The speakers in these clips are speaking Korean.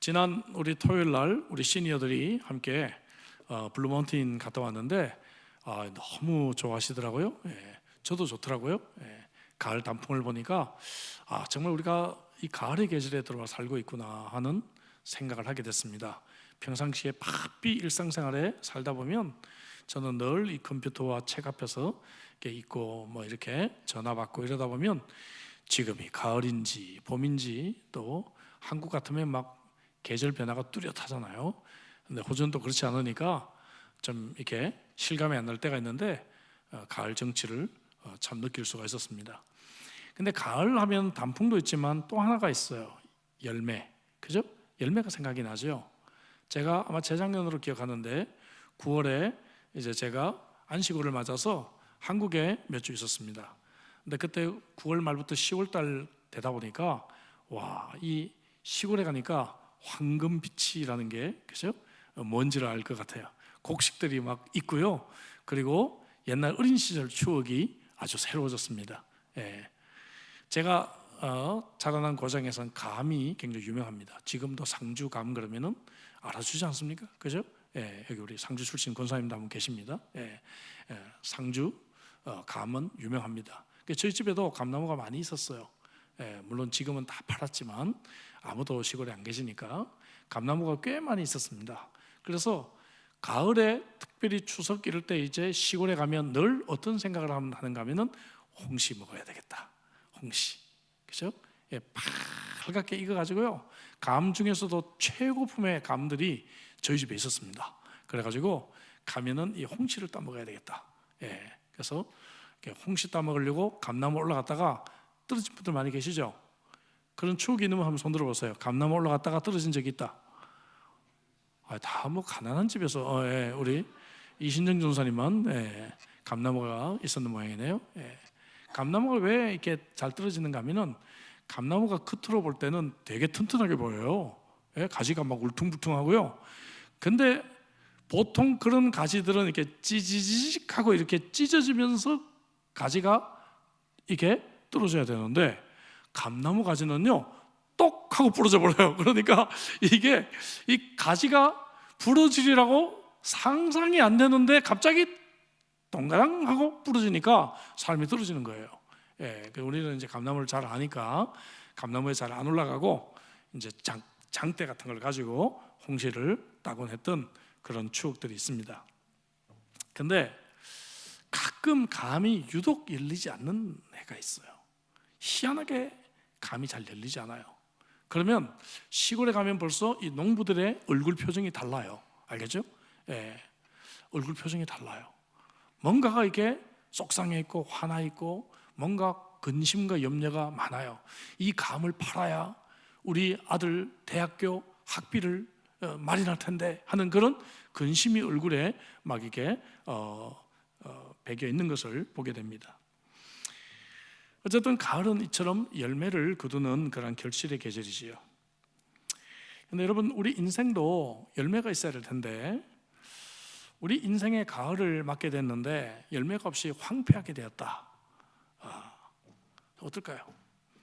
지난 우리 토요일 날 우리 시니어들이 함께 블루마운틴 갔다 왔는데 너무 좋아하시더라고요. 저도 좋더라고요. 가을 단풍을 보니까 정말 우리가 이 가을의 계절에 들어와 살고 있구나 하는 생각을 하게 됐습니다. 평상시에 바삐 일상생활에 살다 보면 저는 늘 이 컴퓨터와 책 앞에서 이렇게 있고 이렇게 전화 받고 이러다 보면 지금이 가을인지 봄인지 또 한국 같으면 막 계절 변화가 뚜렷하잖아요. 근데 호주는 또 그렇지 않으니까 좀 이렇게 실감이 안 날 때가 있는데 가을 정취를 참 느낄 수가 있었습니다. 근데 가을 하면 단풍도 있지만 또 하나가 있어요. 열매, 그죠? 열매가 생각이 나죠. 제가 아마 재작년으로 기억하는데 9월에 이제 제가 안식월을 맞아서 한국에 몇 주 있었습니다. 근데 그때 9월 말부터 10월 달 되다 보니까 이 시골에 가니까 황금빛이라는 게 그죠? 뭔지를 알 것 같아요. 곡식들이 막 있고요. 그리고 옛날 어린 시절 추억이 아주 새로워졌습니다. 제가 자라난 고장에서는 감이 굉장히 유명합니다. 지금도 상주 감 그러면은 알아주지 않습니까? 그죠? 여기 우리 상주 출신 권사님도 한 분 계십니다. 상주 감은 유명합니다. 저희 집에도 감나무가 많이 있었어요. 물론 지금은 다 팔았지만 아무도 시골에 안 계시니까 감나무가 꽤 많이 있었습니다. 그래서 가을에 특별히 추석 이럴 때 이제 시골에 가면 늘 어떤 생각을 하는가 하면은 홍시 먹어야 되겠다. 홍시, 그죠? 빨갛게 익어가지고요. 감 중에서도 최고품의 감들이 저희 집에 있었습니다. 그래가지고 가면은 이 홍시를 따 먹어야 되겠다. 그래서 홍시 따 먹으려고 감나무 올라갔다가 떨어진 분들 많이 계시죠? 그런 추억이 있는 분 한번 손 들어보세요. 감나무 올라갔다가 떨어진 적이 있다. 다 가난한 집에서 우리 이신정 전사님만 감나무가 있었는 모양이네요. 감나무가 왜 이렇게 잘 떨어지는가 하면은 감나무가 겉으로 볼 때는 되게 튼튼하게 보여요. 가지가 막 울퉁불퉁하고요. 근데 보통 그런 가지들은 이렇게 찌지직하고 이렇게 찢어지면서 가지가 이렇게 떨어져야 되는데 감나무 가지는요 똑 하고 부러져 버려요. 그러니까 이게 이 가지가 부러지리라고 상상이 안 되는데 갑자기 동가랑 하고 부러지니까 삶이 떨어지는 거예요. 우리는 이제 감나무를 잘 아니까 감나무에 잘 안 올라가고 이제 장대 같은 걸 가지고 홍시를 따곤 했던 그런 추억들이 있습니다. 근데 가끔 감이 유독 열리지 않는 해가 있어요. 희한하게 감이 잘 열리지 않아요. 그러면 시골에 가면 벌써 이 농부들의 얼굴 표정이 달라요. 알겠죠? 얼굴 표정이 달라요. 뭔가가 이렇게 속상해 있고 화나 있고 뭔가 근심과 염려가 많아요. 이 감을 팔아야 우리 아들 대학교 학비를 마련할 텐데 하는 그런 근심이 얼굴에 막 이렇게 배겨 있는 것을 보게 됩니다. 어쨌든 가을은 이처럼 열매를 거두는 그런 결실의 계절이지요. 그런데 여러분, 우리 인생도 열매가 있어야 될 텐데 우리 인생의 가을을 맞게 됐는데 열매가 없이 황폐하게 되었다. 어떨까요?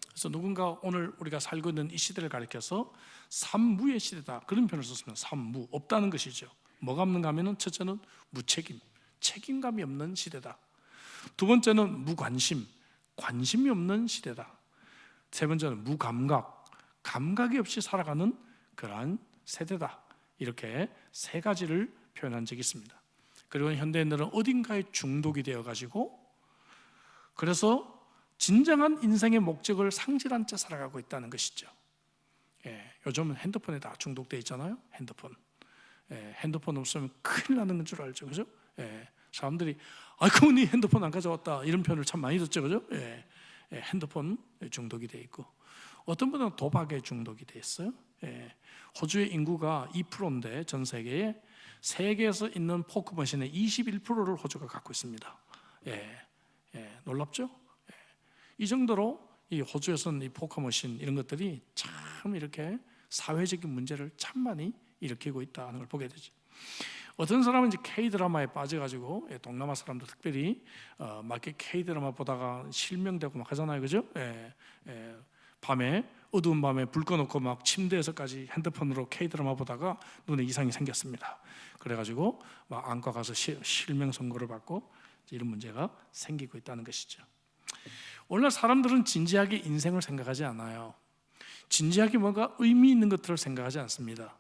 그래서 누군가 오늘 우리가 살고 있는 이 시대를 가리켜서 삼무의 시대다 그런 표현을 썼습니다. 삼무, 없다는 것이죠. 뭐가 없는가 하면 첫째는 무책임, 책임감이 없는 시대다. 두 번째는 무관심, 관심이 없는 시대다. 세 번째는 무감각, 감각이 없이 살아가는 그러한 세대다. 이렇게 세 가지를 표현한 적이 있습니다. 그리고 현대인들은 어딘가에 중독이 되어가지고 그래서 진정한 인생의 목적을 상실한 채 살아가고 있다는 것이죠. 요즘은 핸드폰에 다 중독되어 있잖아요. 핸드폰 없으면 큰일 나는 줄 알죠, 그죠? 사람들이 그럼 네 핸드폰 안 가져왔다 이런 표현을 참 많이 듣죠, 그죠? 핸드폰 중독이 돼 있고 어떤 분은 도박에 중독이 돼 있어요. 호주의 인구가 2%인데 전 세계에서 있는 포커 머신의 21%를 호주가 갖고 있습니다. 놀랍죠? 이 정도로 이 호주에서는 이 포커 머신 이런 것들이 참 이렇게 사회적인 문제를 참 많이 일으키고 있다는 걸 보게 되죠. 어떤 사람은 이제 K-드라마에 빠져가지고 동남아 사람들 특별히 막 K-드라마 보다가 실명되고 막 하잖아요, 그죠? 밤에 어두운 밤에 불 꺼놓고 막 침대에서까지 핸드폰으로 K-드라마 보다가 눈에 이상이 생겼습니다. 그래가지고 막 안과 가서 실명 선고를 받고 이런 문제가 생기고 있다는 것이죠. 오늘날 사람들은 진지하게 인생을 생각하지 않아요. 진지하게 뭔가 의미 있는 것들을 생각하지 않습니다.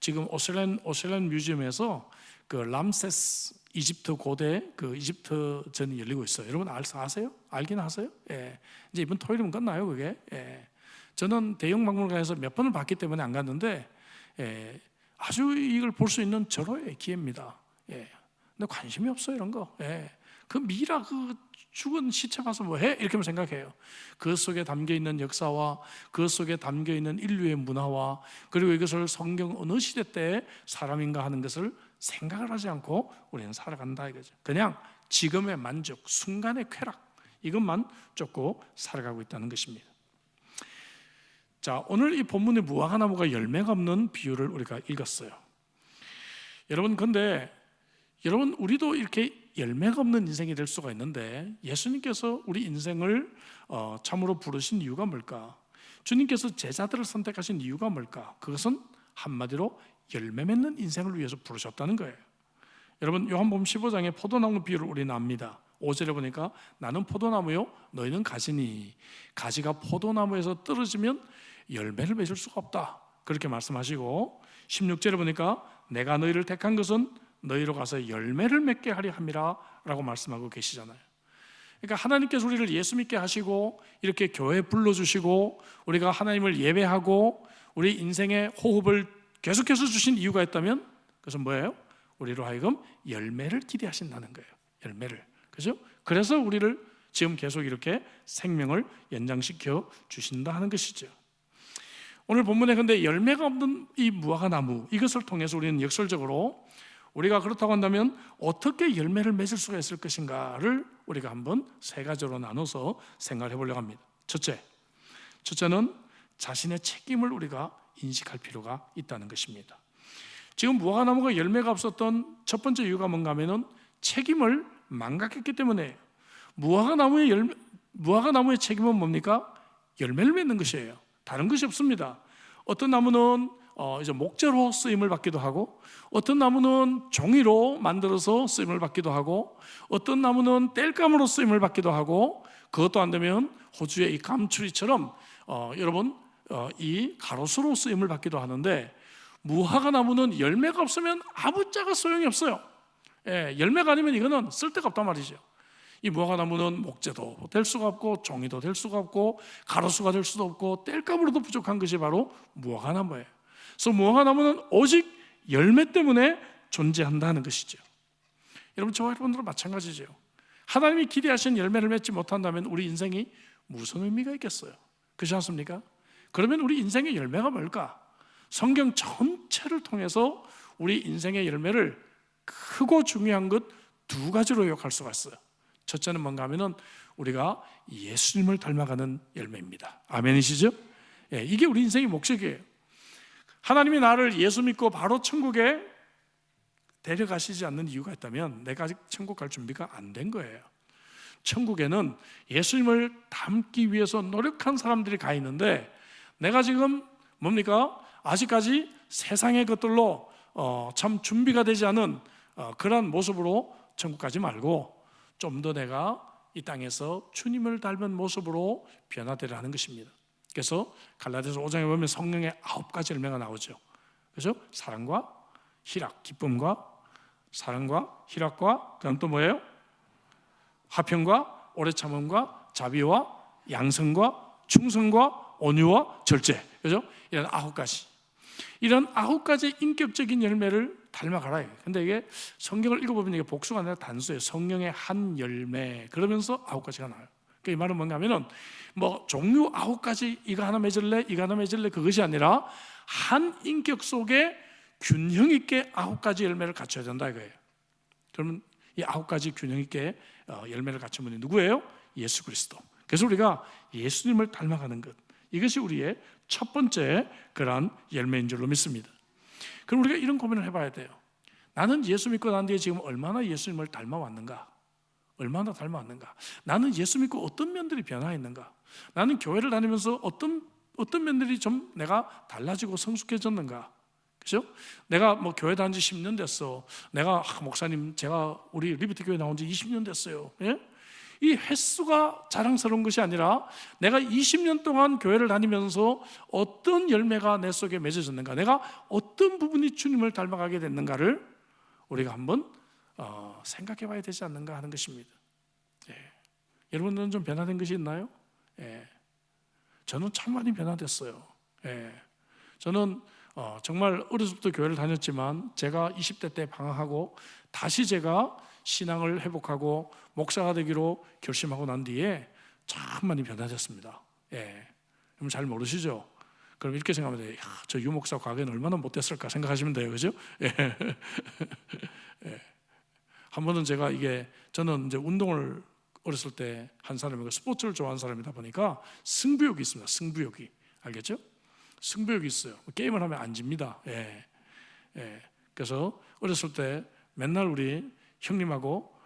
지금 오셀란 뮤지엄에서 그 람세스 이집트 고대 그 이집트전이 열리고 있어요. 여러분 아세요? 알긴 하세요? 이제 이번 토요일이면 끝나요, 그게. 저는 대형 박물관에서 몇 번을 봤기 때문에 안 갔는데 아주 이걸 볼 수 있는 절호의 기회입니다. 근데 관심이 없어요, 이런 거. 그 미라 그 죽은 시체 봐서 뭐해? 이렇게만 생각해요. 그 속에 담겨있는 역사와 그 속에 담겨있는 인류의 문화와 그리고 이것을 성경 어느 시대 때 사람인가 하는 것을 생각을 하지 않고 우리는 살아간다 이거죠. 그냥 지금의 만족, 순간의 쾌락 이것만 쫓고 살아가고 있다는 것입니다. 자, 오늘 이 본문의 무화과 나무가 열매가 없는 비유를 우리가 읽었어요. 여러분, 근데 여러분 우리도 이렇게 열매가 없는 인생이 될 수가 있는데 예수님께서 우리 인생을 참으로 부르신 이유가 뭘까? 주님께서 제자들을 선택하신 이유가 뭘까? 그것은 한마디로 열매 맺는 인생을 위해서 부르셨다는 거예요. 여러분 요한복음 15장에 포도나무 비유를 우리는 압니다. 5절에 보니까 나는 포도나무요 너희는 가지니 가지가 포도나무에서 떨어지면 열매를 맺을 수가 없다 그렇게 말씀하시고 16절에 보니까 내가 너희를 택한 것은 너희로 가서 열매를 맺게 하려 함이라 라고 말씀하고 계시잖아요. 그러니까 하나님께서 우리를 예수 믿게 하시고 이렇게 교회에 불러주시고 우리가 하나님을 예배하고 우리 인생의 호흡을 계속해서 주신 이유가 있다면 그것은 뭐예요? 우리로 하여금 열매를 기대하신다는 거예요. 열매를. 그죠? 그래서 우리를 지금 계속 이렇게 생명을 연장시켜 주신다 하는 것이죠. 오늘 본문에 근데 열매가 없는 이 무화과 나무 이것을 통해서 우리는 역설적으로 우리가 그렇다고 한다면 어떻게 열매를 맺을 수가 있을 것인가를 우리가 한번 세 가지로 나눠서 생각해 보려고 합니다. 첫째는 자신의 책임을 우리가 인식할 필요가 있다는 것입니다. 지금 무화과 나무가 열매가 없었던 첫 번째 이유가 뭔가 하면은 책임을 망각했기 때문에 무화과 나무의 책임은 뭡니까? 열매를 맺는 것이에요. 다른 것이 없습니다. 어떤 나무는 이제 목재로 쓰임을 받기도 하고 어떤 나무는 종이로 만들어서 쓰임을 받기도 하고 어떤 나무는 땔감으로 쓰임을 받기도 하고 그것도 안 되면 호주의 이 감추리처럼 여러분 이 가로수로 쓰임을 받기도 하는데 무화과 나무는 열매가 없으면 아무짝에 소용이 없어요. 열매가 아니면 이거는 쓸데가 없단 말이죠. 이 무화과 나무는 목재도 될 수가 없고 종이도 될 수가 없고 가로수가 될 수도 없고 땔감으로도 부족한 것이 바로 무화과 나무예요. 그래서 무화과 나무는 오직 열매 때문에 존재한다는 것이죠. 여러분 저와 여러분들은 마찬가지죠. 하나님이 기대하신 열매를 맺지 못한다면 우리 인생이 무슨 의미가 있겠어요? 그렇지 않습니까? 그러면 우리 인생의 열매가 뭘까? 성경 전체를 통해서 우리 인생의 열매를 크고 중요한 것 두 가지로 요약할 수가 있어요. 첫째는 뭔가 하면은 우리가 예수님을 닮아가는 열매입니다. 아멘이시죠? 이게 우리 인생의 목적이에요. 하나님이 나를 예수 믿고 바로 천국에 데려가시지 않는 이유가 있다면 내가 아직 천국 갈 준비가 안 된 거예요. 천국에는 예수님을 닮기 위해서 노력한 사람들이 가 있는데 내가 지금 뭡니까? 아직까지 세상의 것들로 참 준비가 되지 않은 그런 모습으로 천국 가지 말고 좀 더 내가 이 땅에서 주님을 닮은 모습으로 변화되려 하는 것입니다. 그래서 갈라디아서 5장에 보면 성령의 9가지 열매가 나오죠. 그래서 사랑과 희락, 기쁨과 사랑과 희락과 그다음 또 뭐예요? 화평과 오래 참음과 자비와 양성과 충성과 온유와 절제. 그죠? 이런 9가지. 이런 9가지 인격적인 열매를 닮아가라. 근데 이게 성경을 읽어보면 이게 복수가 아니라 단수예요. 성령의 한 열매. 그러면서 9가지가 나와요. 이 말은 뭔가 하면은 뭐 종류 9가지 이거 하나 맺을래 이거 하나 맺을래 그것이 아니라 한 인격 속에 균형 있게 9가지 열매를 갖춰야 된다 이거예요. 그러면 이 9가지 균형 있게 열매를 갖춘 분이 누구예요? 예수 그리스도. 그래서 우리가 예수님을 닮아가는 것 이것이 우리의 첫 번째 그러한 열매인 줄로 믿습니다. 그럼 우리가 이런 고민을 해봐야 돼요. 나는 예수 믿고 난 뒤에 지금 얼마나 예수님을 닮아왔는가? 얼마나 닮아왔는가? 나는 예수 믿고 어떤 면들이 변화했는가? 나는 교회를 다니면서 어떤 면들이 좀 내가 달라지고 성숙해졌는가? 그죠? 내가 뭐 교회 다닌 지 10년 됐어. 내가 목사님 제가 우리 리버티 교회 나온 지 20년 됐어요. 예? 이 횟수가 자랑스러운 것이 아니라 내가 20년 동안 교회를 다니면서 어떤 열매가 내 속에 맺어졌는가, 내가 어떤 부분이 주님을 닮아가게 됐는가를 우리가 한번 생각해 봐야 되지 않는가 하는 것입니다. 예. 여러분들은 좀 변화된 것이 있나요? 예. 저는 참 많이 변화됐어요. 예. 저는 정말 어렸을 때부터 교회를 다녔지만 제가 20대 때 방황하고 다시 제가 신앙을 회복하고 목사가 되기로 결심하고 난 뒤에 참 많이 변화됐습니다. 예. 여러분 잘 모르시죠? 그럼 이렇게 생각하면 돼요. 저 유목사 과거에는 얼마나 못됐을까 생각하시면 돼요. 그죠? 예. 예. 한 번은 제가 저는 이제 운동을 어렸을 때 한 사람이고 스포츠를 좋아하는 사람이다 보니까 승부욕이 있습니다. 승부욕이. 알겠죠? 승부욕이 있어요. 게임을 하면 안 집니다. 예. 예. 그래서 어렸을 때 맨날 우리 형님하고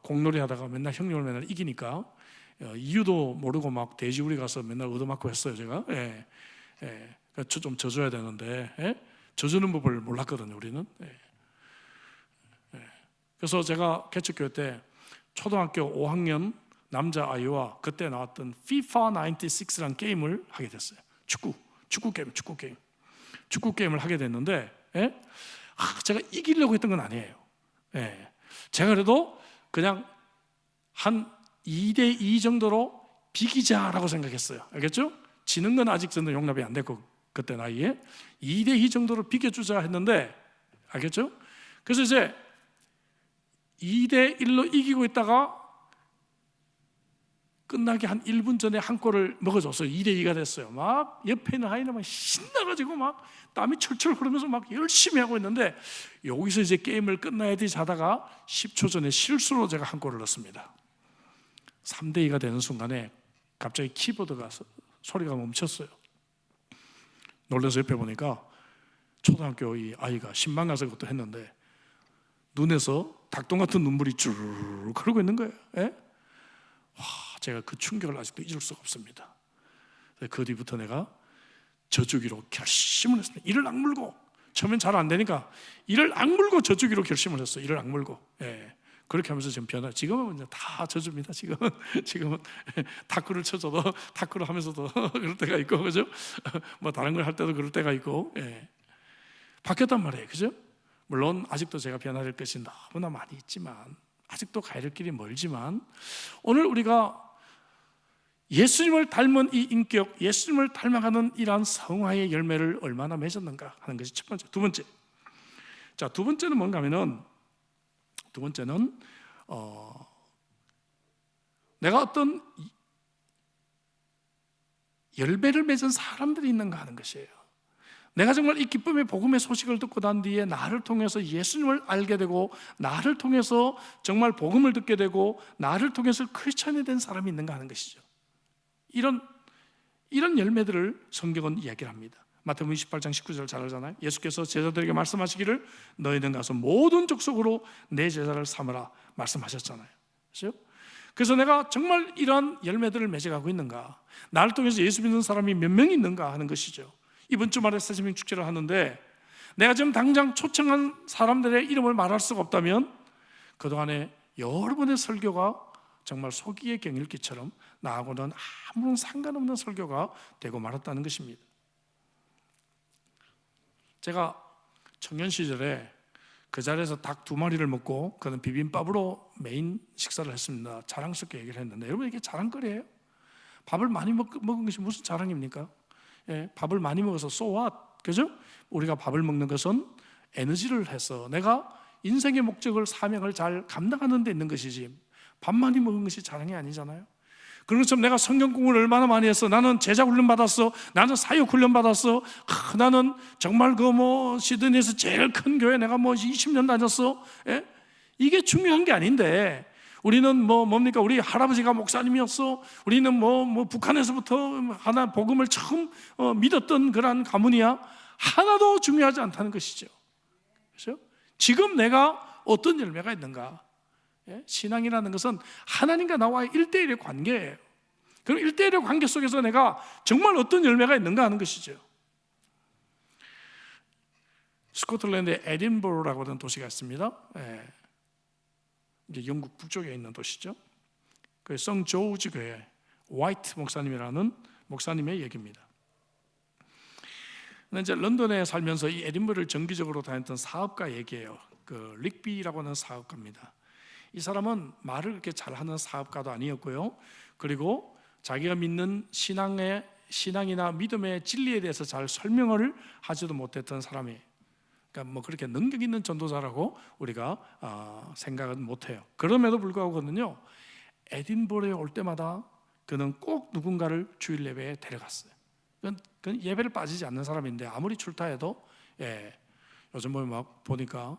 공놀이 하다가 맨날 형님을 맨날 이기니까 이유도 모르고 막 돼지우리 가서 맨날 얻어맞고 했어요. 제가. 예. 예. 좀 져줘야 되는데 져주는 법을 몰랐거든요. 우리는. 예. 예. 그래서 제가 개척교회 때 초등학교 5학년 남자아이와 그때 나왔던 FIFA 96라는 게임을 하게 됐어요. 축구 게임을 하게 됐는데 제가 이기려고 했던 건 아니에요. 예. 제가 그래도 그냥 한 2대2 정도로 비기자라고 생각했어요. 알겠죠? 지는 건 아직 저는 용납이 안 됐고 그때 나이에 2대2 정도로 비겨주자 했는데 알겠죠? 그래서 이제 2대1로 이기고 있다가 끝나기 한 1분 전에 한 골을 먹어줬어요. 2대2가 됐어요. 막 옆에 있는 아이는 막 신나가지고 막 땀이 철철 흐르면서 막 열심히 하고 있는데 여기서 이제 게임을 끝나야 돼 자다가 10초 전에 실수로 제가 한 골을 넣었습니다. 3대2가 되는 순간에 갑자기 키보드가 소리가 멈췄어요. 놀라서 옆에 보니까 초등학교 이 아이가 신방가서 그것도 했는데 눈에서 닭똥 같은 눈물이 쭉 흐르고 있는 거예요. 예? 제가 그 충격을 아직도 잊을 수가 없습니다. 그 뒤부터 내가 져주기로 결심을 했습니다. 이를 악물고 처음엔 잘 안 되니까 이를 악물고 져주기로 결심을 했어요. 이를 악물고. 예. 그렇게 하면서 지금 지금은 이제 다 져줍니다. 지금은 탁구를 쳐줘도 탁구를 하면서도 그럴 때가 있고, 그죠? 뭐 다른 걸 할 때도 그럴 때가 있고, 예. 바뀌었단 말이에요, 그죠? 물론 아직도 제가 변화될 것이 너무나 많이 있지만 아직도 가야 될 길이 멀지만 오늘 우리가 예수님을 닮은 이 인격, 예수님을 닮아가는 이러한 성화의 열매를 얼마나 맺었는가 하는 것이 첫 번째. 두 번째, 자, 두 번째는 뭔가 하면은 두 번째는 내가 어떤 열매를 맺은 사람들이 있는가 하는 것이에요. 내가 정말 이 기쁨의 복음의 소식을 듣고 난 뒤에 나를 통해서 예수님을 알게 되고 나를 통해서 정말 복음을 듣게 되고 나를 통해서 크리스천이 된 사람이 있는가 하는 것이죠. 이런 열매들을 성경은 이야기를 합니다. 마태복음 28장 19절 잘 알잖아요. 예수께서 제자들에게 말씀하시기를 너희는 가서 모든 족속으로 내 제자를 삼으라 말씀하셨잖아요. 그렇죠? 그래서 내가 정말 이러한 열매들을 맺어가고 있는가, 나를 통해서 예수 믿는 사람이 몇 명이 있는가 하는 것이죠. 이번 주말에 새신명 축제를 하는데 내가 지금 당장 초청한 사람들의 이름을 말할 수가 없다면 그동안에 여러 번의 설교가 정말 소기의 경읽기처럼 나하고는 아무런 상관없는 설교가 되고 말았다는 것입니다. 제가 청년 시절에 그 자리에서 닭 2마리를 먹고 그는 비빔밥으로 메인 식사를 했습니다. 자랑스럽게 얘기를 했는데 여러분 이게 자랑거리예요? 밥을 많이 먹은 것이 무슨 자랑입니까? 예, 밥을 많이 먹어서 so what? 그죠? 우리가 밥을 먹는 것은 에너지를 해서 내가 인생의 목적을 사명을 잘 감당하는 데 있는 것이지 밥 많이 먹은 것이 자랑이 아니잖아요. 그런 것처럼 내가 성경 공부를 얼마나 많이 했어. 나는 제자 훈련 받았어. 나는 사역 훈련 받았어. 나는 정말 시드니에서 제일 큰 교회 내가 20년 다녔어. 예? 이게 중요한 게 아닌데 우리는 뭡니까? 우리 할아버지가 목사님이었어. 우리는 북한에서부터 하나 복음을 처음 믿었던 그런 가문이야. 하나도 중요하지 않다는 것이죠. 그렇죠? 지금 내가 어떤 열매가 있는가? 예? 신앙이라는 것은 하나님과 나와의 1대1의 관계예요. 그럼 1대1의 관계 속에서 내가 정말 어떤 열매가 있는가 하는 것이죠. 스코틀랜드의 에딘버러라고 하는 도시가 있습니다. 이제 영국 북쪽에 있는 도시죠. 그 성 조지 교회 화이트 목사님이라는 목사님의 얘기입니다. 이제 런던에 살면서 이 에딘버러를 정기적으로 다녔던 사업가 얘기예요. 그 릭비라고 하는 사업가입니다. 이 사람은 말을 그렇게 잘하는 사업가도 아니었고요. 그리고 자기가 믿는 신앙이나 믿음의 진리에 대해서 잘 설명을 하지도 못했던 사람이에요. 그러니까 뭐 그렇게 능력 있는 전도자라고 우리가 생각은 못해요. 그럼에도 불구하고는요, 에딘버러에 올 때마다 그는 꼭 누군가를 주일 예배에 데려갔어요. 그건 예배를 빠지지 않는 사람인데 아무리 출타해도 요즘 막 보니까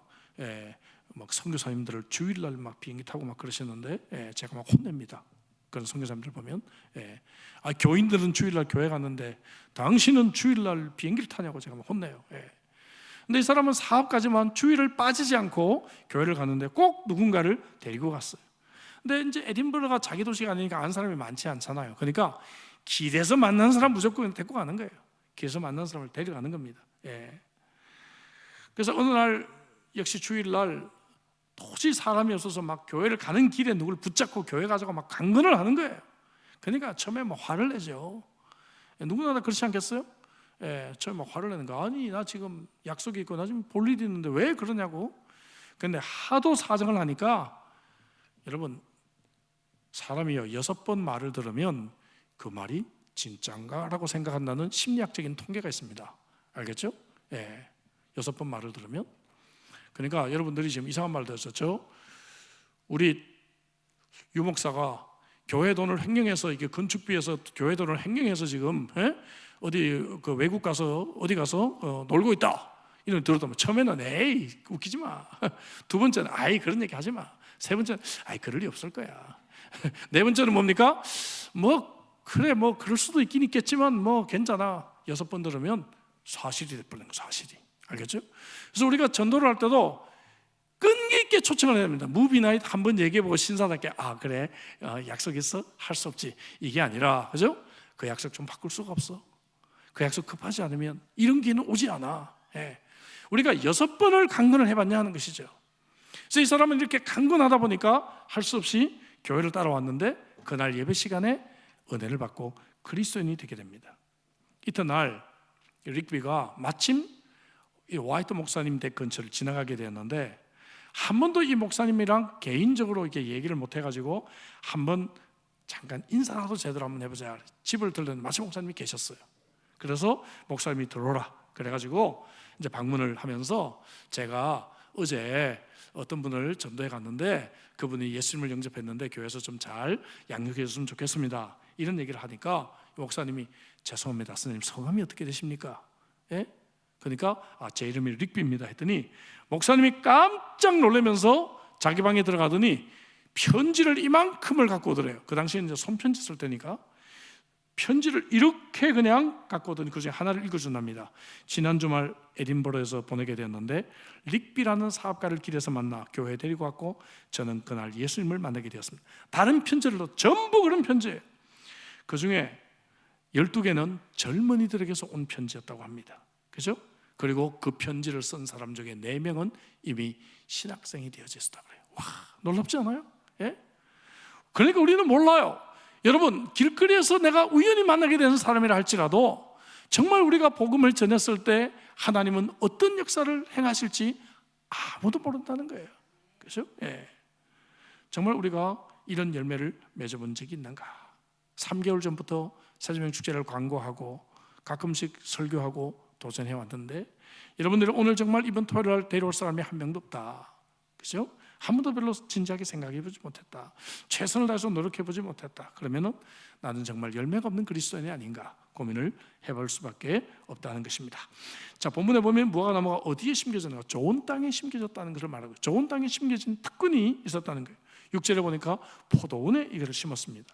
막 선교사님들을 주일날 막 비행기 타고 막 그러시는데 제가 막 혼냅니다. 그런 선교사님들 보면 교인들은 주일날 교회 갔는데 당신은 주일날 비행기를 타냐고 제가 막 혼내요. 근데 이 사람은 사업까지만 주일을 빠지지 않고 교회를 가는데 꼭 누군가를 데리고 갔어요. 근데 이제 에딘버러가 자기 도시가 아니니까 아는 사람이 많지 않잖아요. 그러니까 길에서 만나는 사람 무조건 데리고 가는 거예요. 길에서 만나는 사람을 데려가는 겁니다. 그래서 어느 날 역시 주일날 도저히 사람이 없어서 막 교회를 가는 길에 누굴 붙잡고 교회 가자고 막 강건을 하는 거예요. 그러니까 처음에 막 화를 내죠. 누구나 다 그렇지 않겠어요? 처음에 막 화를 내는 거. 아니 나 지금 약속이 있고 나 지금 볼 일이 있는데 왜 그러냐고. 근데 하도 사정을 하니까 여러분 사람이요 6번 말을 들으면 그 말이 진짠가? 라고 생각한다는 심리학적인 통계가 있습니다. 알겠죠? 6번 말을 들으면. 그러니까 여러분들이 지금 이상한 말 들으셨죠? 우리 유목사가 교회 돈을 횡령해서 이게 건축비에서 교회 돈을 횡령해서 지금 어디 그 외국 가서 어디 가서 놀고 있다. 이런 들었다면 처음에는 에이 웃기지 마. 두 번째는 아이 그런 얘기 하지 마. 세 번째는 아이 그럴 리 없을 거야. 네 번째는 뭡니까? 뭐 그래 뭐 그럴 수도 있긴 있겠지만 뭐 괜찮아. 6번 들으면 사실이 돼버리는 거 사실이. 알겠죠? 그래서 우리가 전도를 할 때도 끈기 있게 초청을 해야 됩니다. 무비나잇 한번 얘기해보고 신사답게 그래 약속 있어? 할 수 없지. 이게 아니라 그죠? 그 약속 좀 바꿀 수가 없어. 그 약속 급하지 않으면 이런 기회는 오지 않아. 우리가 6번을 강건을 해봤냐 하는 것이죠. 그래서 이 사람은 이렇게 강건하다 보니까 할 수 없이 교회를 따라왔는데 그날 예배 시간에 은혜를 받고 그리스도인이 되게 됩니다. 이튿날 릭비가 마침 이 화이트 목사님 댁 근처를 지나가게 되었는데 한 번도 이 목사님이랑 개인적으로 이렇게 얘기를 못 해가지고 한번 잠깐 인사라도 제대로 한번 해보자. 집을 들렀는데 마침 목사님이 계셨어요. 그래서 목사님이 들어오라 그래가지고 이제 방문을 하면서 제가 어제 어떤 분을 전도해 갔는데 그분이 예수님을 영접했는데 교회에서 좀 잘 양육해 줬으면 좋겠습니다. 이런 얘기를 하니까 목사님이 죄송합니다. 선생님 성함이 어떻게 되십니까? 그러니까 제 이름이 릭비입니다 했더니 목사님이 깜짝 놀라면서 자기 방에 들어가더니 편지를 이만큼을 갖고 오더래요. 그 당시에 이제 손편지 쓸 때니까 편지를 이렇게 그냥 갖고 오더니 그중에 하나를 읽어준답니다. 지난 주말 에딘버러에서 보내게 되었는데 릭비라는 사업가를 길에서 만나 교회에 데리고 왔고 저는 그날 예수님을 만나게 되었습니다. 다른 편지를 전부 그런 편지예요. 그중에 12개는 젊은이들에게서 온 편지였다고 합니다. 그죠? 그리고 그 편지를 쓴 사람 중에 4명은 이미 신학생이 되어져 있었다고 그래요. 와, 놀랍지 않아요? 그러니까 우리는 몰라요. 여러분 길거리에서 내가 우연히 만나게 되는 사람이라 할지라도 정말 우리가 복음을 전했을 때 하나님은 어떤 역사를 행하실지 아무도 모른다는 거예요. 그렇죠? 정말 우리가 이런 열매를 맺어본 적이 있는가? 3개월 전부터 새조명 축제를 광고하고 가끔씩 설교하고 도전해 왔는데 여러분들이 오늘 정말 이번 토요일 날 데려올 사람이 한 명도 없다. 그렇죠? 한 번도 별로 진지하게 생각해보지 못했다. 최선을 다해서 노력해보지 못했다. 그러면은 나는 정말 열매가 없는 그리스도인이 아닌가 고민을 해볼 수밖에 없다는 것입니다. 자, 본문에 보면 무화과나무가 어디에 심겨졌는가? 좋은 땅에 심겨졌다는 것을 말하고 좋은 땅에 심겨진 특권이 있었다는 거예요. 6절에 보니까 포도원에 이거를 심었습니다.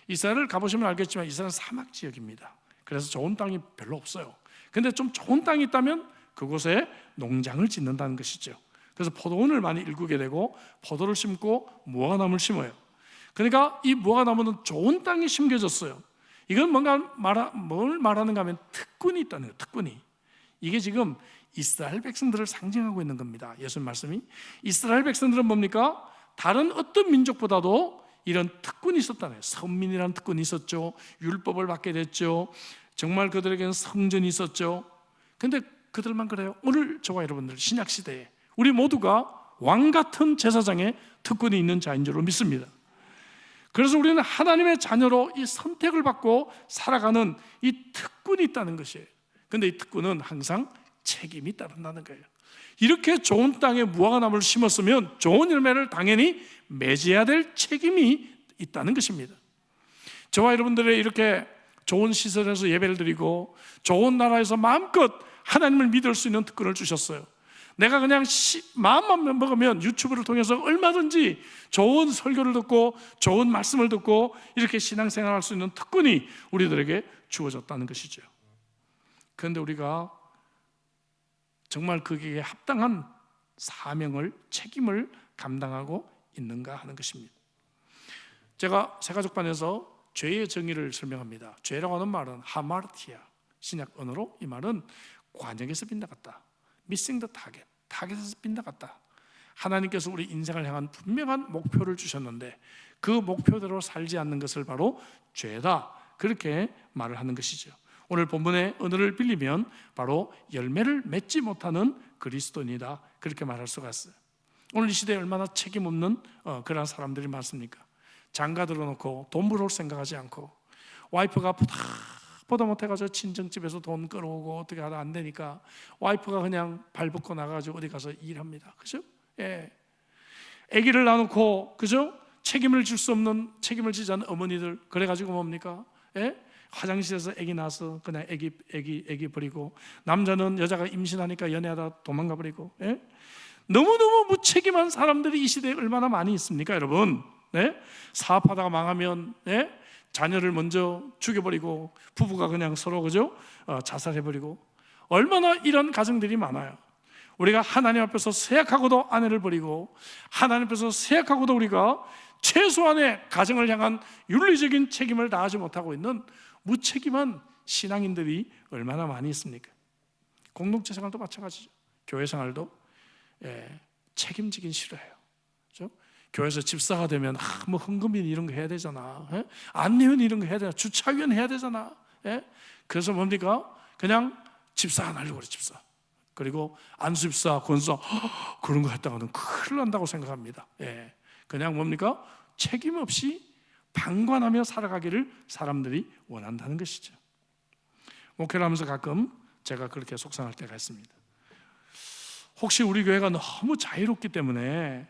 이스라엘을 가보시면 알겠지만 이스라엘은 사막 지역입니다. 그래서 좋은 땅이 별로 없어요. 근데 좀 좋은 땅이 있다면 그곳에 농장을 짓는다는 것이죠. 그래서 포도원을 많이 일구게 되고 포도를 심고 무화과나무를 심어요. 그러니까 이 무화과나무는 좋은 땅에 심겨졌어요. 이건 뭘 말하는가 하면 특권이 있다는 거예요. 특권이. 이게 지금 이스라엘 백성들을 상징하고 있는 겁니다. 예수님 말씀이. 이스라엘 백성들은 뭡니까? 다른 어떤 민족보다도 이런 특권이 있었다는 거예요. 선민이라는 특권이 있었죠. 율법을 받게 됐죠. 정말 그들에게는 성전이 있었죠. 근데 그들만 그래요? 오늘 저와 여러분들 신약시대에 우리 모두가 왕같은 제사장의 특권이 있는 자인 줄로 믿습니다. 그래서 우리는 하나님의 자녀로 이 선택을 받고 살아가는 이 특권이 있다는 것이에요. 근데 이 특권은 항상 책임이 따른다는 거예요. 이렇게 좋은 땅에 무화과나무를 심었으면 좋은 열매를 당연히 맺어야 될 책임이 있다는 것입니다. 저와 여러분들의 이렇게 좋은 시설에서 예배를 드리고 좋은 나라에서 마음껏 하나님을 믿을 수 있는 특권을 주셨어요. 내가 그냥 마음만 먹으면 유튜브를 통해서 얼마든지 좋은 설교를 듣고 좋은 말씀을 듣고 이렇게 신앙생활할 수 있는 특권이 우리들에게 주어졌다는 것이죠. 그런데 우리가 정말 거기에 합당한 사명을, 책임을 감당하고 있는가 하는 것입니다. 제가 새가족반에서 죄의 정의를 설명합니다. 죄라고 하는 말은 하마르티아, 신약 언어로 이 말은 관역에서 빗나갔다. Missing the target, 타겟에서 빗나갔다. 하나님께서 우리 인생을 향한 분명한 목표를 주셨는데 그 목표대로 살지 않는 것을 바로 죄다, 그렇게 말을 하는 것이죠. 오늘 본문의 언어를 빌리면 바로 열매를 맺지 못하는 그리스도인이다, 그렇게 말할 수가 있어요. 오늘 이 시대에 얼마나 책임 없는 그런 사람들이 많습니까? 장가 들어놓고 돈 벌어올 생각하지 않고 와이프가 보다 못해가지고 친정집에서 돈 끌어오고 어떻게 하다 안 되니까 와이프가 그냥 발 벗고 나가가지고 어디 가서 일합니다. 그죠? 예. 아기를 낳아놓고, 그죠? 책임을 질 수 없는, 책임을 지지 않는 어머니들, 그래가지고 뭡니까? 예? 화장실에서 아기 낳아서 그냥 아기 버리고, 남자는 여자가 임신하니까 연애하다 도망가 버리고, 예? 너무너무 무책임한 사람들이 이 시대에 얼마나 많이 있습니까, 여러분? 네? 사업하다가 망하면, 예? 자녀를 먼저 죽여버리고 부부가 그냥 서로, 그죠? 자살해버리고, 얼마나 이런 가정들이 많아요. 우리가 하나님 앞에서 세약하고도 아내를 버리고 하나님 앞에서 세약하고도 우리가 최소한의 가정을 향한 윤리적인 책임을 다하지 못하고 있는 무책임한 신앙인들이 얼마나 많이 있습니까? 공동체 생활도 마찬가지죠. 교회 생활도 책임지긴 싫어해요. 그렇죠? 교회에서 집사가 되면 뭐 헌금인 이런 거 해야 되잖아, 안내원 이런 거 해야 되잖아, 주차위원 해야 되잖아. 그래서 뭡니까? 그냥 집사 안 하려고 그래. 집사. 그리고 안수집사, 권사 그런 거 했다가는 큰일 난다고 생각합니다. 그냥 뭡니까? 책임 없이 방관하며 살아가기를 사람들이 원한다는 것이죠. 목회를 하면서 가끔 제가 그렇게 속상할 때가 있습니다. 혹시 우리 교회가 너무 자유롭기 때문에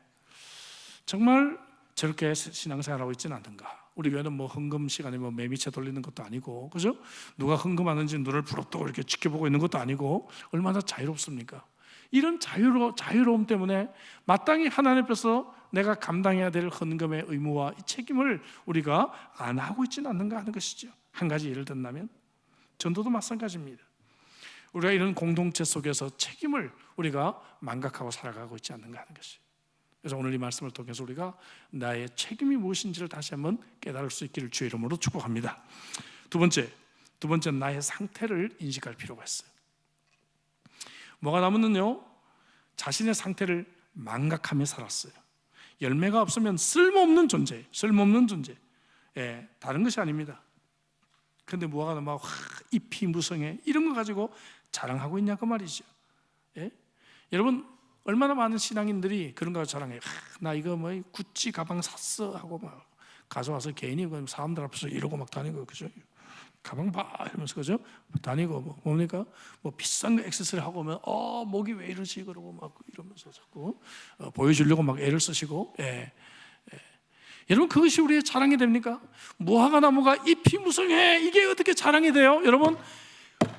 정말 저렇게 신앙생활하고 있지는 않는가? 우리 교회는 뭐 헌금 시간에 뭐 매미채 돌리는 것도 아니고, 그죠? 누가 헌금하는지 눈을 부릅뜨고 이렇게 지켜보고 있는 것도 아니고, 얼마나 자유롭습니까? 이런 자유로움 때문에 마땅히 하나님 앞에서 내가 감당해야 될 헌금의 의무와 이 책임을 우리가 안 하고 있지는 않는가 하는 것이죠. 한 가지 예를 든다면 전도도 마찬가지입니다. 우리가 이런 공동체 속에서 책임을 우리가 망각하고 살아가고 있지 않는가 하는 것이죠. 그래서 오늘 이 말씀을 통해서 우리가 나의 책임이 무엇인지를 다시 한번 깨달을 수 있기를 주의 이름으로 축복합니다. 두 번째는 나의 상태를 인식할 필요가 있어요. 무화과나무는요, 자신의 상태를 망각하며 살았어요. 열매가 없으면 쓸모없는 존재. 다른 것이 아닙니다. 그런데 무화과나무가 잎이 무성해, 이런 거 가지고 자랑하고 있냐 그 말이죠. 여러분, 얼마나 많은 신앙인들이 그런 거 자랑해요. 나 이거 뭐 구찌 가방 샀어 하고 막 가져와서 개인이 사람들 앞에서 이러고 막 다니고, 그죠? 가방 봐 이러면서, 그죠? 다니고 뭡니까? 뭐 비싼 거 액세서리 하고 오면 목이 왜 이러지 그러고 막 이러면서 자꾸 보여주려고 막 애를 쓰시고. 여러분, 그것이 우리의 자랑이 됩니까? 무화과나무가 잎이 무성해, 이게 어떻게 자랑이 돼요? 여러분,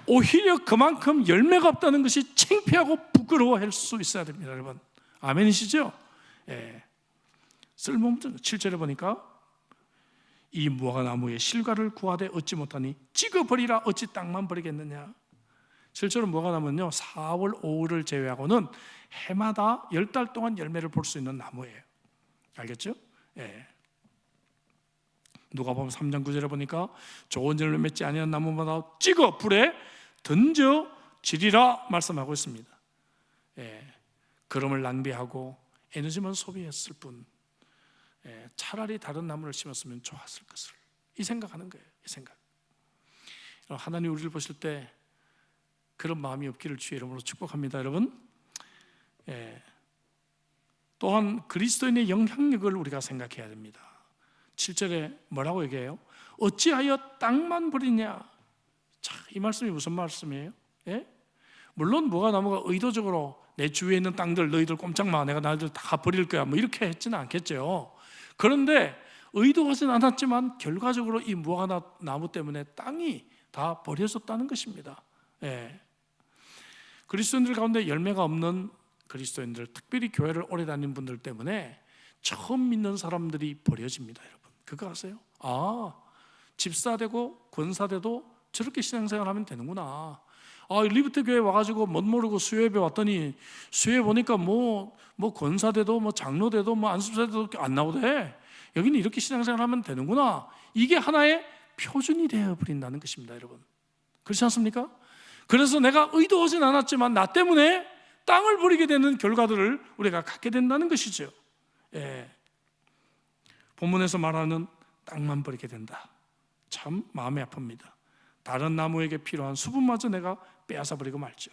오히려 그만큼 열매가 없다는 것이 창피하고 부끄러워할 수 있어야 됩니다, 여러분. 아멘이시죠? 쓸모없는 7절에 보니까 이 무화과나무의 실과를 구하되 얻지 못하니 찍어버리라, 어찌 땅만 버리겠느냐. 실제로 무화과나무는요, 4월 5월을 제외하고는 해마다 10달 동안 열매를 볼 수 있는 나무예요. 알겠죠? 누가복음 3장 9절에 보니까 좋은 열매 맺지 아니한 나무마다 찍어 불에 던져 지리라 말씀하고 있습니다. 걸음을 낭비하고 에너지만 소비했을 뿐 차라리 다른 나무를 심었으면 좋았을 것을 이 생각하는 거예요. 이 생각. 하나님 우리를 보실 때 그런 마음이 없기를 주의 이름으로 축복합니다. 여러분, 또한 그리스도인의 영향력을 우리가 생각해야 됩니다. 7절에 뭐라고 얘기해요? 어찌하여 땅만 버리냐? 자, 이 말씀이 무슨 말씀이에요? 물론 뭐가 나무가 의도적으로 내 주위에 있는 땅들 너희들 꼼짝마 내가 나들 다 버릴 거야 뭐 이렇게 했지는 않겠죠. 그런데 의도하진 않았지만 결과적으로 이 무화과 나무 때문에 땅이 다 버려졌다는 것입니다. 그리스도인들 가운데 열매가 없는 그리스도인들, 특별히 교회를 오래 다닌 분들 때문에 처음 믿는 사람들이 버려집니다. 여러분, 그거 아세요? 집사되고 권사돼도 저렇게 신앙생활하면 되는구나. 리부트 교회 와가지고 못 모르고 수요예배 왔더니 수요예 보니까 뭐 권사돼도 뭐 장로돼도 뭐 안수사돼도 안 나오대. 여기는 이렇게 신앙생활하면 되는구나. 이게 하나의 표준이 되어 버린다는 것입니다, 여러분. 그렇지 않습니까? 그래서 내가 의도하진 않았지만 나 때문에 땅을 버리게 되는 결과들을 우리가 갖게 된다는 것이죠. 본문에서 말하는 땅만 버리게 된다. 참 마음이 아픕니다. 다른 나무에게 필요한 수분마저 내가 빼앗아 버리고 말죠.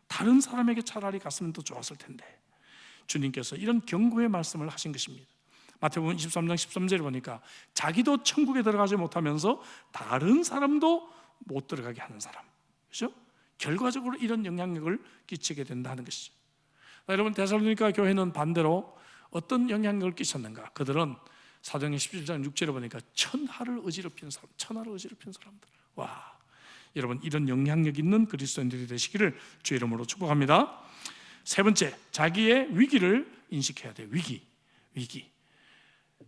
다른 사람에게 차라리 갔으면 더 좋았을 텐데 주님께서 이런 경고의 말씀을 하신 것입니다. 마태복음 23장 13절에 보니까 자기도 천국에 들어가지 못하면서 다른 사람도 못 들어가게 하는 사람, 그렇죠? 결과적으로 이런 영향력을 끼치게 된다는 것이죠. 여러분, 데살로니가 교회는 반대로 어떤 영향력을 끼쳤는가? 그들은 사도행전 17장 6절에 보니까 천하를 어지럽힌 사람들. 와, 여러분, 이런 영향력 있는 그리스도인들이 되시기를 주의 이름으로 축복합니다. 세 번째, 자기의 위기를 인식해야 돼요. 위기.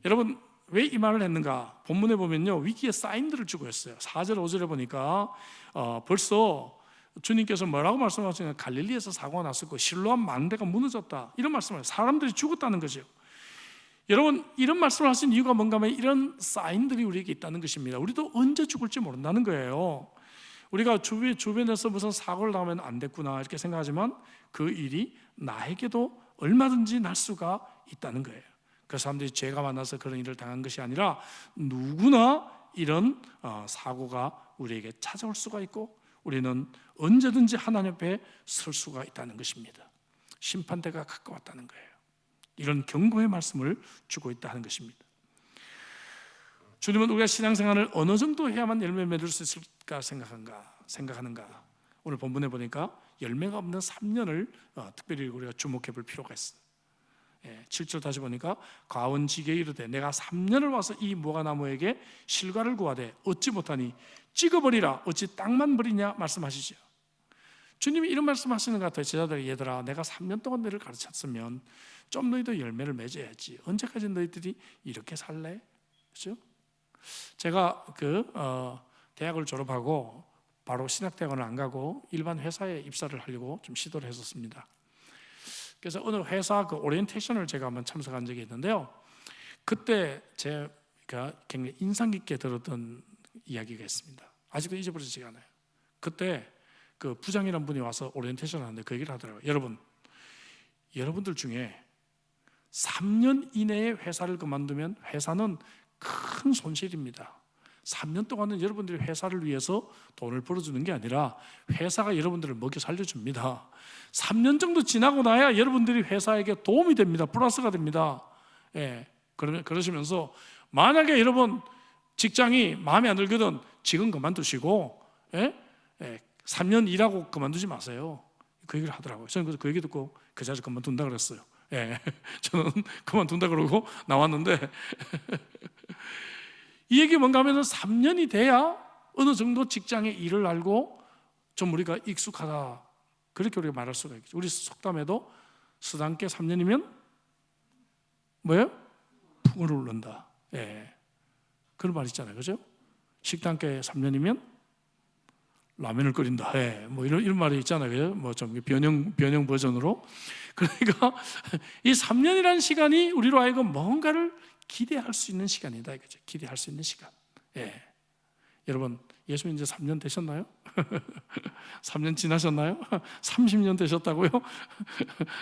여러분, 왜 이 말을 했는가? 본문에 보면요, 위기의 사인들을 주고 있어요. 4절 5절에 보니까 벌써 주님께서 뭐라고 말씀하시냐면 갈릴리에서 사고가 났었고 실로암 망대가 무너졌다, 이런 말씀을 해요. 사람들이 죽었다는 거죠. 여러분, 이런 말씀을 하신 이유가 뭔가 하면 이런 사인들이 우리에게 있다는 것입니다. 우리도 언제 죽을지 모른다는 거예요. 우리가 주변에서 무슨 사고를 당하면 안 됐구나 이렇게 생각하지만 그 일이 나에게도 얼마든지 날 수가 있다는 거예요. 그 사람들이 죄가 많아서 그런 일을 당한 것이 아니라 누구나 이런 사고가 우리에게 찾아올 수가 있고 우리는 언제든지 하나님 앞에 설 수가 있다는 것입니다. 심판대가 가까웠다는 거예요. 이런 경고의 말씀을 주고 있다는 것입니다. 주님은 우리가 신앙생활을 어느 정도 해야만 열매 맺을 수 있을까 생각하는가? 오늘 본문에 보니까 열매가 없는 3년을 특별히 우리가 주목해 볼 필요가 있어요. 7절 다시 보니까 과원지게 이르되 내가 3년을 와서 이 무화과나무에게 실과를 구하되 얻지 못하니 찍어버리라. 어찌 땅만 버리냐 말씀하시죠. 주님이 이런 말씀하시는 것 같아요. 제자들, 얘들아, 내가 3년 동안 너를 가르쳤으면 좀 너희도 열매를 맺어야지. 언제까지 너희들이 이렇게 살래? 그렇죠? 제가 대학을 졸업하고 바로 신학대학원을 안 가고 일반 회사에 입사를 하려고 좀 시도를 했었습니다. 그래서 어느 회사 오리엔테이션을 제가 한번 참석한 적이 있는데요. 그때 제가 굉장히 인상 깊게 들었던 이야기가 있습니다. 아직도 잊어버리지가 않아요. 그때 그 부장이라는 분이 와서 오리엔테이션을 하는데 그 얘기를 하더라고요. 여러분들 중에 3년 이내에 회사를 그만두면 회사는 큰 손실입니다. 3년 동안은 여러분들이 회사를 위해서 돈을 벌어주는 게 아니라 회사가 여러분들을 먹여 살려줍니다. 3년 정도 지나고 나야 여러분들이 회사에게 도움이 됩니다. 플러스가 됩니다. 그러시면서 만약에 여러분 직장이 마음에 안 들거든 지금 그만두시고 3년 일하고 그만두지 마세요. 그 얘기를 하더라고요. 저는 그 얘기 듣고 그 자리에서 그만둔다 그랬어요. 저는 그만둔다 그러고 나왔는데 이 얘기 뭔가 하면 3년이 돼야 어느 정도 직장의 일을 알고 좀 우리가 익숙하다, 그렇게 우리가 말할 수가 있겠죠. 우리 속담에도 스당께 3년이면 뭐예요? 풍을 울른다. 그런 말 있잖아요, 그죠? 식당께 3년이면 라면을 끓인다. 뭐 이런 말이 있잖아요, 그죠? 뭐 좀 변형 버전으로. 그러니까 이 3년이라는 시간이 우리로 하여금 뭔가를 기대할 수 있는 시간이다 이거죠. 기대할 수 있는 시간. 예. 여러분, 예수님 이제 3년 되셨나요? 3년 지나셨나요? 30년 되셨다고요?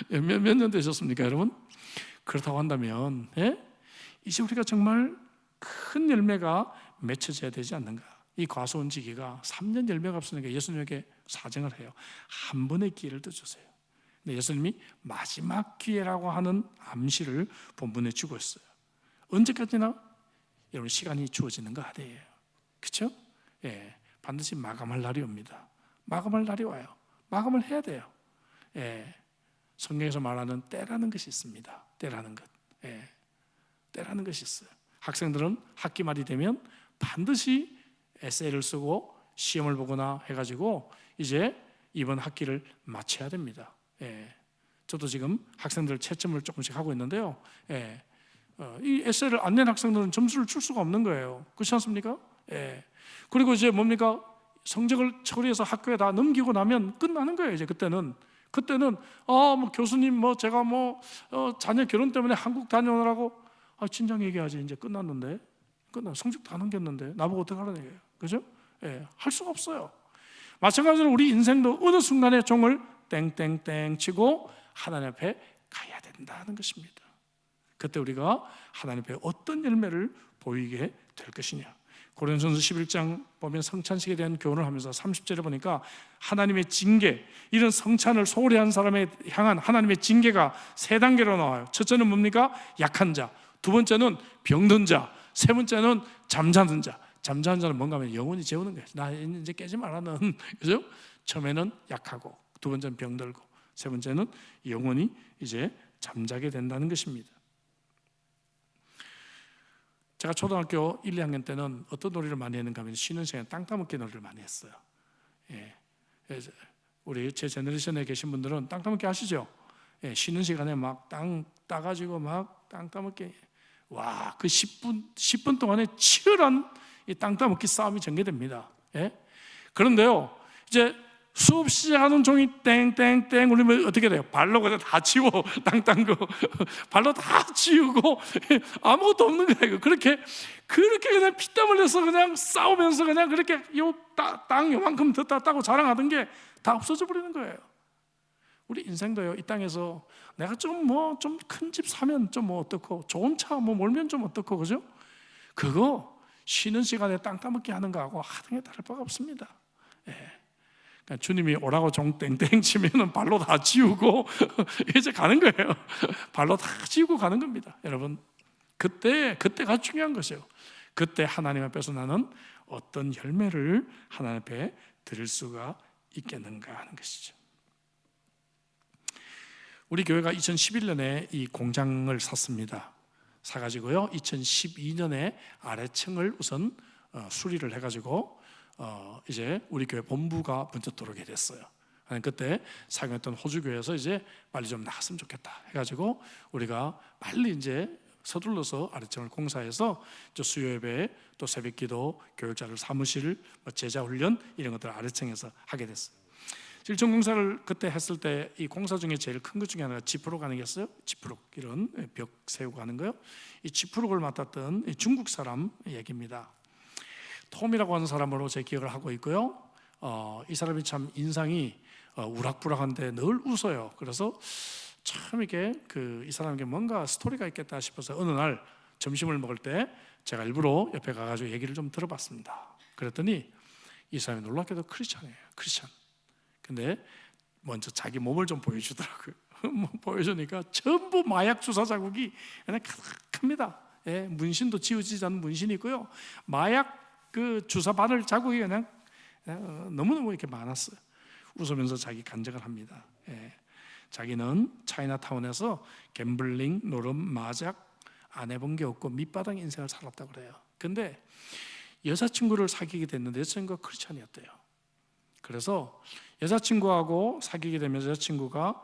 몇 년 되셨습니까, 여러분? 그렇다고 한다면, 예? 이제 우리가 정말 큰 열매가 맺혀져야 되지 않는가? 이 과수원지기가 3년 열매가 없으니까 예수님에게 사정을 해요. 한 번의 기회를 더 주세요. 근데 예수님이 마지막 기회라고 하는 암시를 본문에 주고 있어요. 언제까지나 여러분 시간이 주어지는 거 아니에요. 그렇죠? 예, 반드시 마감할 날이 옵니다. 마감할 날이 와요. 마감을 해야 돼요. 예, 성경에서 말하는 때라는 것이 있습니다. 때라는 것. 예, 때라는 것이 있어요. 학생들은 학기 말이 되면 반드시 에세이를 쓰고 시험을 보거나 해가지고 이제 이번 학기를 마쳐야 됩니다. 예, 저도 지금 학생들 채점을 조금씩 하고 있는데요. 예, 이 에세이를 안 낸 학생들은 점수를 줄 수가 없는 거예요. 그렇지 않습니까? 예. 그리고 이제 뭡니까? 성적을 처리해서 학교에 다 넘기고 나면 끝나는 거예요. 이제 그때는 뭐 교수님 뭐 제가 뭐 자녀 결혼 때문에 한국 다녀오느라고 진작 얘기하지. 이제 끝났는데 성적 다 넘겼는데 나보고 어떻게 하라는 얘기예요. 그죠? 예, 할 수가 없어요. 마찬가지로 우리 인생도 어느 순간에 종을 땡땡땡 치고 하나님 앞에 가야 된다는 것입니다. 그때 우리가 하나님 앞에 어떤 열매를 보이게 될 것이냐. 고린도전서 11장 보면 성찬식에 대한 교훈을 하면서 30절에 보니까 하나님의 징계, 이런 성찬을 소홀히 한 사람에 향한 하나님의 징계가 세 단계로 나와요. 첫째는 뭡니까? 약한 자. 두 번째는 병든 자. 세 번째는 잠자는 자. 잠자는 자는 뭔가 하면 영원히 재우는 거예요. 나 이제 깨지 말라는. 그죠? 처음에는 약하고, 두 번째는 병들고, 세 번째는 영원히 이제 잠자게 된다는 것입니다. 제가 초등학교 1, 2학년 때는 어떤 놀이를 많이 했는가 하면 쉬는 시간에 땅 따먹기 놀이를 많이 했어요. 예. 우리 제 제너레이션에 계신 분들은 땅 따먹기 아시죠? 예. 쉬는 시간에 막 땅 따가지고 막 땅 따먹기. 와, 그 10분 동안에 치열한 이 땅 따먹기 싸움이 전개됩니다. 예. 그런데요, 이제 수업 시작하는 종이 땡땡땡 울리면 어떻게 돼요? 발로 그냥 다 치워. 땅 딴 거 발로 다 치우고 아무것도 없는 거예요. 그렇게 그냥 피땀 흘려서 그냥 싸우면서 그냥 그렇게 땅 요만큼 더 땄다고 자랑하던 게 다 없어져 버리는 거예요. 우리 인생도요, 이 땅에서 내가 좀 큰 집 사면 좀 뭐 어떻고, 좋은 차 뭐 몰면 좀 어떻고, 그죠? 그거 쉬는 시간에 땅 따먹기 하는 거하고 하등에 다를 바가 없습니다. 예. 그러니까 주님이 오라고 종 땡땡 치면은 발로 다 지우고 이제 가는 거예요. 발로 다 지우고 가는 겁니다. 여러분, 그때가 중요한 것이에요. 그때 하나님 앞에서 나는 어떤 열매를 하나님 앞에 드릴 수가 있겠는가 하는 것이죠. 우리 교회가 2011년에 이 공장을 샀습니다. 사가지고요, 2012년에 아래층을 우선 수리를 해가지고 이제 우리 교회 본부가 먼저 들어오게 됐어요. 그때 사용했던 호주교회에서 이제 빨리 좀 나갔으면 좋겠다 해가지고 우리가 빨리 이제 서둘러서 아래층을 공사해서 수요예배, 또 새벽기도, 교육자들 사무실, 제자훈련 이런 것들을 아래층에서 하게 됐어요. 실전 공사를 그때 했을 때 이 공사 중에 제일 큰 것 중에 하나가 지프록 하는 게 있어요. 지프록, 이런 벽 세우고 하는 거요. 이 지프록을 맡았던 중국 사람 얘기입니다. 톰이라고 하는 사람으로 제 기억을 하고 있고요. 이 사람이 참 인상이 우락부락한데 늘 웃어요. 그래서 참 이게 이 사람에게 뭔가 스토리가 있겠다 싶어서 어느 날 점심을 먹을 때 제가 일부러 옆에 가가지고 얘기를 좀 들어봤습니다. 그랬더니 이 사람이 놀랍게도 크리스찬이에요. 크리스찬. 근데 먼저 자기 몸을 좀 보여주더라고요. 보여주니까 전부 마약 주사 자국이 그냥 가득합니다. 예, 문신도 지워지지 않는 문신이 있고요. 마약 주사 바늘 자국이 그냥 너무너무 이렇게 많았어요. 웃으면서 자기 간증을 합니다. 예, 자기는 차이나타운에서 갬블링, 노름, 마작 안 해본 게 없고 밑바닥 인생을 살았다고 그래요. 근데 여자친구를 사귀게 됐는데 여자친구가 크리스찬이었대요. 그래서 여자친구하고 사귀게 되면서 여자친구가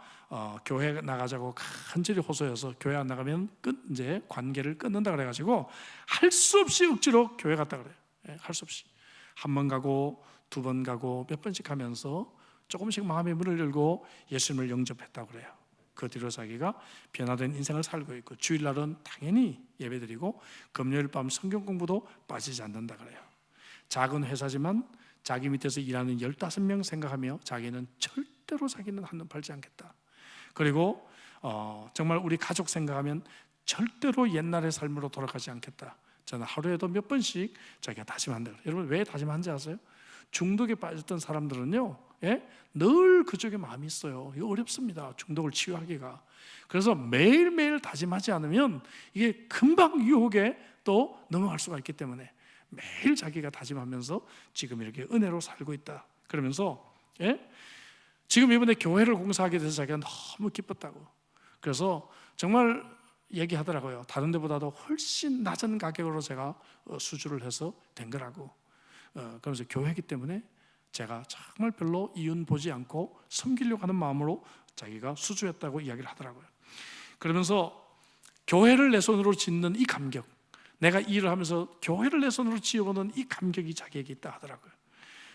교회 나가자고 간절히 호소해서 교회 안 나가면 이제 관계를 끊는다 그래가지고 할 수 없이 억지로 교회 갔다 그래요. 예, 할 수 없이 한 번 가고 두 번 가고 몇 번씩 하면서 조금씩 마음의 문을 열고 예수님을 영접했다고 그래요. 그 뒤로 자기가 변화된 인생을 살고 있고, 주일날은 당연히 예배드리고 금요일 밤 성경 공부도 빠지지 않는다 그래요. 작은 회사지만 자기 밑에서 일하는 15명 생각하며 자기는 절대로 자기는 한눈 팔지 않겠다. 그리고 정말 우리 가족 생각하면 절대로 옛날의 삶으로 돌아가지 않겠다. 저는 하루에도 몇 번씩 자기가 다짐한다. 여러분 왜 다짐한지 아세요? 중독에 빠졌던 사람들은요, 늘 그쪽에 마음이 있어요. 이거 어렵습니다. 중독을 치유하기가. 그래서 매일매일 다짐하지 않으면 이게 금방 유혹에 또 넘어갈 수가 있기 때문에 매일 자기가 다짐하면서 지금 이렇게 은혜로 살고 있다. 그러면서 지금 이번에 교회를 공사하게 돼서 자기가 너무 기뻤다고. 그래서 정말 얘기하더라고요. 다른 데보다도 훨씬 낮은 가격으로 제가 수주를 해서 된 거라고. 그러면서 교회이기 때문에 제가 정말 별로 이윤 보지 않고 섬기려고 하는 마음으로 자기가 수주했다고 이야기를 하더라고요. 그러면서 교회를 내 손으로 짓는 이 감격, 내가 일을 하면서 교회를 내 손으로 지어보는 이 감격이 자기에게 있다 하더라고요.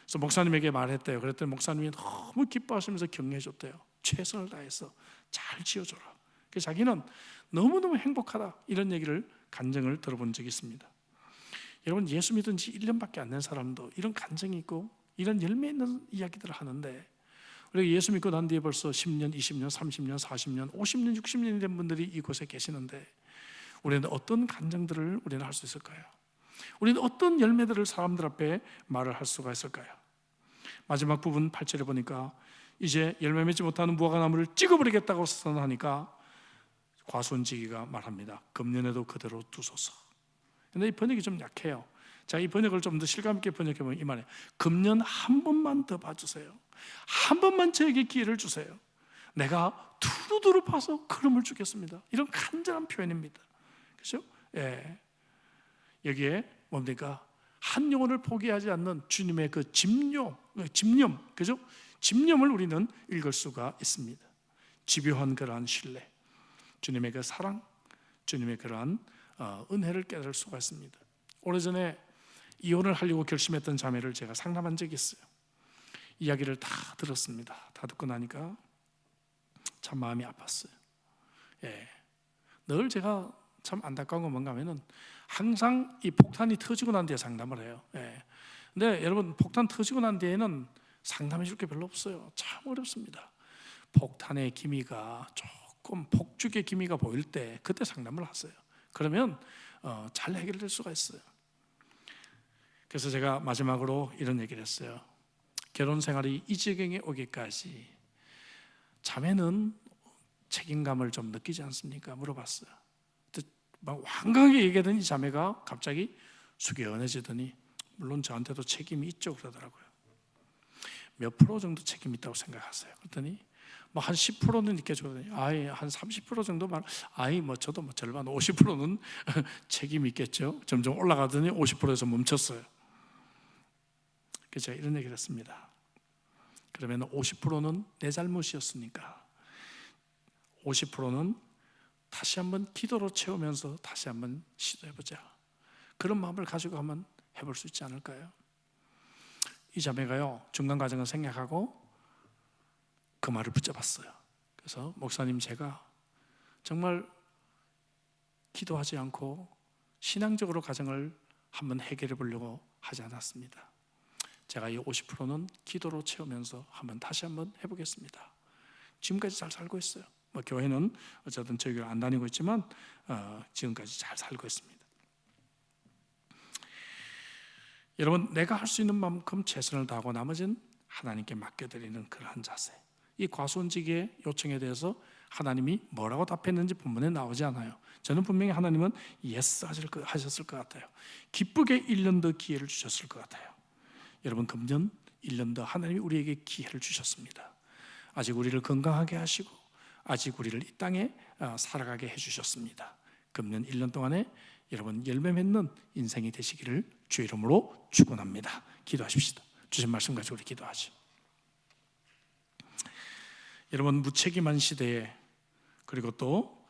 그래서 목사님에게 말했대요. 그랬더니 목사님이 너무 기뻐하시면서 격려해 줬대요. 최선을 다해서 잘 지어줘라. 그래서 자기는 너무너무 행복하다, 이런 얘기를 간증을 들어본 적이 있습니다. 여러분, 예수 믿은 지 1년밖에 안 된 사람도 이런 간증이 있고 이런 열매 있는 이야기들을 하는데, 우리가 예수 믿고 난 뒤에 벌써 10년, 20년, 30년, 40년, 50년, 60년이 된 분들이 이곳에 계시는데 우리는 어떤 간증들을 우리는 할 수 있을까요? 우리는 어떤 열매들을 사람들 앞에 말을 할 수가 있을까요? 마지막 부분 8절에 보니까 이제 열매 맺지 못하는 무화과나무를 찍어버리겠다고 선언하니까 과수원지기가 말합니다. 금년에도 그대로 두소서. 근데 이 번역이 좀 약해요. 자, 이 번역을 좀 더 실감 있게 번역해보면 이 말이에요. 금년 한 번만 더 봐주세요. 한 번만 저에게 기회를 주세요. 내가 두루두루 파서 걸음을 주겠습니다. 이런 간절한 표현입니다. 그렇죠? 예. 여기에 뭡니까? 한 영혼을 포기하지 않는 주님의 그 집념, 그죠? 집념을 우리는 읽을 수가 있습니다. 집요한 그러한 신뢰, 주님의 그 사랑, 주님의 그러한 은혜를 깨달을 수가 있습니다. 오래전에 이혼을 하려고 결심했던 자매를 제가 상담한 적이 있어요. 이야기를 다 들었습니다. 다 듣고 나니까 참 마음이 아팠어요. 예. 늘 제가 참 안타까운 건 뭔가 하면은 항상 이 폭탄이 터지고 난 뒤에 상담을 해요. 예. 근데 여러분, 폭탄 터지고 난 뒤에는 상담해 줄 게 별로 없어요. 참 어렵습니다. 폭탄의 기미가 조금, 폭죽의 기미가 보일 때 그때 상담을 하세요. 그러면 잘 해결될 수가 있어요. 그래서 제가 마지막으로 이런 얘기를 했어요. 결혼 생활이 이 지경에 오기까지 자매는 책임감을 좀 느끼지 않습니까? 물어봤어요. 막 완강하게 얘기하던 이 자매가 갑자기 숙연해지더니 물론 저한테도 책임이 있죠 그러더라고요. 몇 프로 정도 책임이 있다고 생각하세요? 그랬더니 뭐 한 10%는 느껴지거든요. 아예 한 30% 정도만, 아예 뭐 저도 뭐 절반 50%는 책임이 있겠죠. 점점 올라가더니 50%에서 멈췄어요. 그래서 제가 이런 얘기를 했습니다. 그러면 50%는 내 잘못이었으니까 50%는 다시 한번 기도로 채우면서 다시 한번 시도해보자. 그런 마음을 가지고 한번 해볼 수 있지 않을까요? 이 자매가요, 중간 과정을 생략하고 그 말을 붙잡았어요. 그래서 목사님, 제가 정말 기도하지 않고 신앙적으로 가정을 한번 해결해 보려고 하지 않았습니다. 제가 이 50%는 기도로 채우면서 다시 한번 해보겠습니다. 지금까지 잘 살고 있어요. 뭐 교회는 어쨌든 저희 교회 안 다니고 있지만 지금까지 잘 살고 있습니다. 여러분, 내가 할 수 있는 만큼 최선을 다하고 나머지는 하나님께 맡겨드리는 그러한 자세. 이 과수원지기의 요청에 대해서 하나님이 뭐라고 답했는지 본문에 나오지 않아요. 저는 분명히 하나님은 예스 하셨을 것 같아요. 기쁘게 1년 더 기회를 주셨을 것 같아요. 여러분, 금년 1년 더 하나님이 우리에게 기회를 주셨습니다. 아직 우리를 건강하게 하시고 아직 우리를 이 땅에 살아가게 해주셨습니다. 금년 1년 동안에 여러분 열매 맺는 인생이 되시기를 주의 이름으로 축원합니다. 기도하십시다. 주신 말씀 가지고 우리 기도하죠. 여러분, 무책임한 시대에, 그리고 또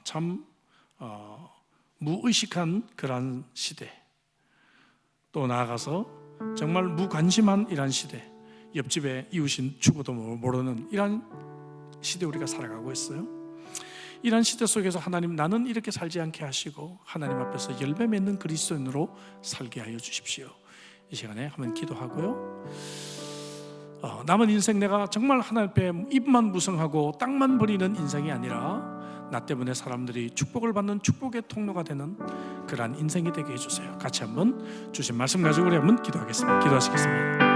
참 무의식한 그러한 시대, 또 나아가서 정말 무관심한 이러한 시대, 옆집에 이웃인 죽어도 모르는 이러한 시대 우리가 살아가고 있어요. 이런 시대 속에서 하나님, 나는 이렇게 살지 않게 하시고 하나님 앞에서 열매 맺는 그리스도인으로 살게 하여 주십시오. 이 시간에 한번 기도하고요. 남은 인생 내가 정말 하나님 앞에 입만 무성하고 땅만 버리는 인생이 아니라 나 때문에 사람들이 축복을 받는 축복의 통로가 되는 그러한 인생이 되게 해주세요. 같이 한번 주신 말씀 가지고 우리 한번 기도하겠습니다. 기도하시겠습니다.